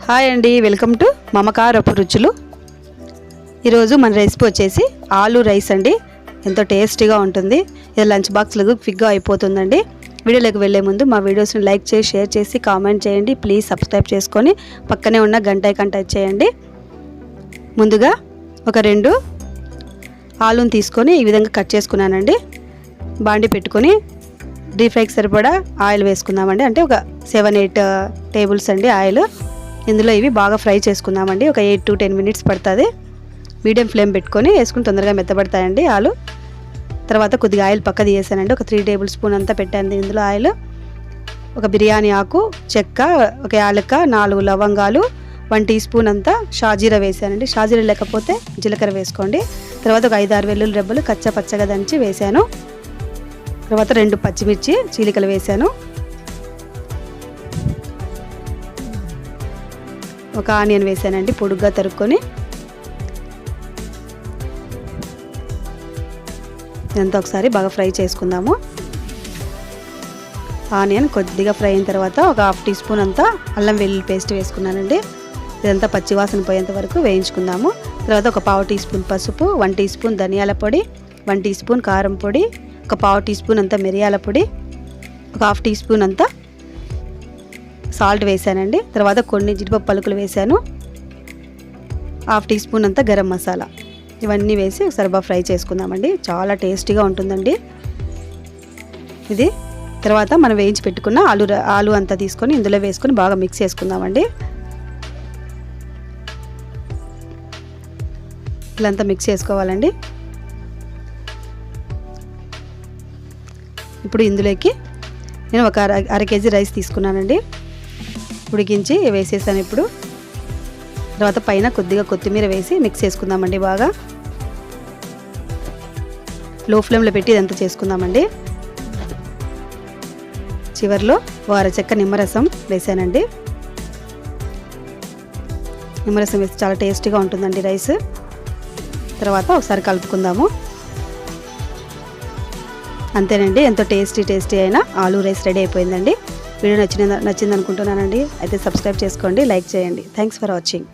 Hi అండి, welcome to మమకారపు రుచులు. ఈరోజు మన రెసిపీ వచ్చేసి ఆలూ రైస్ అండి. ఎంతో టేస్టీగా ఉంటుంది. ఇది లంచ్ బాక్స్లకు క్విక్గా అయిపోతుందండి. వీడియోలోకి వెళ్ళే ముందు మా వీడియోస్ని లైక్ చేసి షేర్ చేసి కామెంట్ చేయండి. ప్లీజ్ సబ్స్క్రైబ్ చేసుకొని పక్కనే ఉన్న గంట ఐకాన్ టచ్ చేయండి. ముందుగా ఒక 2 ఆలూని తీసుకొని ఈ విధంగా కట్ చేసుకున్నానండి. బాండి పెట్టుకొని డీప్ ఫ్రైకి సరిపడా ఆయిల్ వేసుకుందామండి. అంటే ఒక 7-8 టేబుల్స్ అండి ఆయిల్. ఇందులో ఇవి బాగా ఫ్రై చేసుకుందామండి. ఒక 8 to 10 మినిట్స్ పడుతుంది. మీడియం ఫ్లేమ్ పెట్టుకొని వేసుకుని తొందరగా మెత్తబడతాయండి ఆలు. తర్వాత కొద్దిగా ఆయిల్ పక్క తీసేసానండి. ఒక 3 టేబుల్ స్పూన్ అంతా పెట్టాను ఇందులో ఆయిల్. ఒక బిర్యానీ ఆకు, చెక్క, ఒక యాలక్క, 4 లవంగాలు, 1 టీ స్పూన్ అంతా షాజీరా వేసానండి. షాజీరా లేకపోతే జీలకర్ర వేసుకోండి. తర్వాత ఒక 5-6 వెల్లుల్లి రెబ్బలు కచ్చా పచ్చగా దంచి వేసాను. తర్వాత 2 పచ్చిమిర్చి చీలికలు వేసాను. ఒక ఆనియన్ వేసానండి పొడుగ్గా తరుక్కొని. ఇదంతా ఒకసారి బాగా ఫ్రై చేసుకుందాము. ఆనియన్ కొద్దిగా ఫ్రై అయిన తర్వాత ఒక 1/2 టీ స్పూన్ అంతా అల్లం వెల్లుల్లి పేస్ట్ వేసుకున్నానండి. ఇదంతా పచ్చివాసన పోయేంత వరకు వేయించుకుందాము. తర్వాత ఒక 1/2 టీ స్పూన్ పసుపు, 1 టీ స్పూన్ ధనియాల పొడి, 1 టీ స్పూన్ కారం పొడి, ఒక 1/2 టీ స్పూన్ అంతా మిరియాల పొడి, ఒక 1/2 టీ స్పూన్ అంతా సాల్ట్ వేసానండి. తర్వాత కొన్ని జీడిపప్పు పలుకులు వేసాను. 1/2 టీ స్పూన్ అంతా గరం మసాలా. ఇవన్నీ వేసి ఒకసారి బాగా ఫ్రై చేసుకుందామండి. చాలా టేస్టీగా ఉంటుందండి ఇది. తర్వాత మనం వేయించి పెట్టుకున్న ఆలు అంతా తీసుకొని ఇందులో వేసుకొని బాగా మిక్స్ చేసుకుందామండి. ఇలా అంతా మిక్స్ చేసుకోవాలండి. ఇప్పుడు ఇందులోకి నేను ఒక అర కేజీ రైస్ తీసుకున్నానండి. ఉడికించి వేసేసాను. ఇప్పుడు తర్వాత పైన కొద్దిగా కొత్తిమీర వేసి మిక్స్ చేసుకుందామండి. బాగా లో ఫ్లేమ్లో పెట్టి ఇదంతా చేసుకుందామండి. చివరిలో ఓ అరచెక్క నిమ్మరసం వేసానండి. నిమ్మరసం వేసి చాలా టేస్టీగా ఉంటుందండి రైస్. తర్వాత ఒకసారి కలుపుకుందాము. అంతేనండి, ఎంతో టేస్టీ అయిన ఆలూ రైస్ రెడీ అయిపోయిందండి. వీడియో నచ్చింది అనుకుంటున్నానండి. అయితే సబ్స్క్రైబ్ చేసుకోండి, లైక్ చేయండి. Thanks for watching.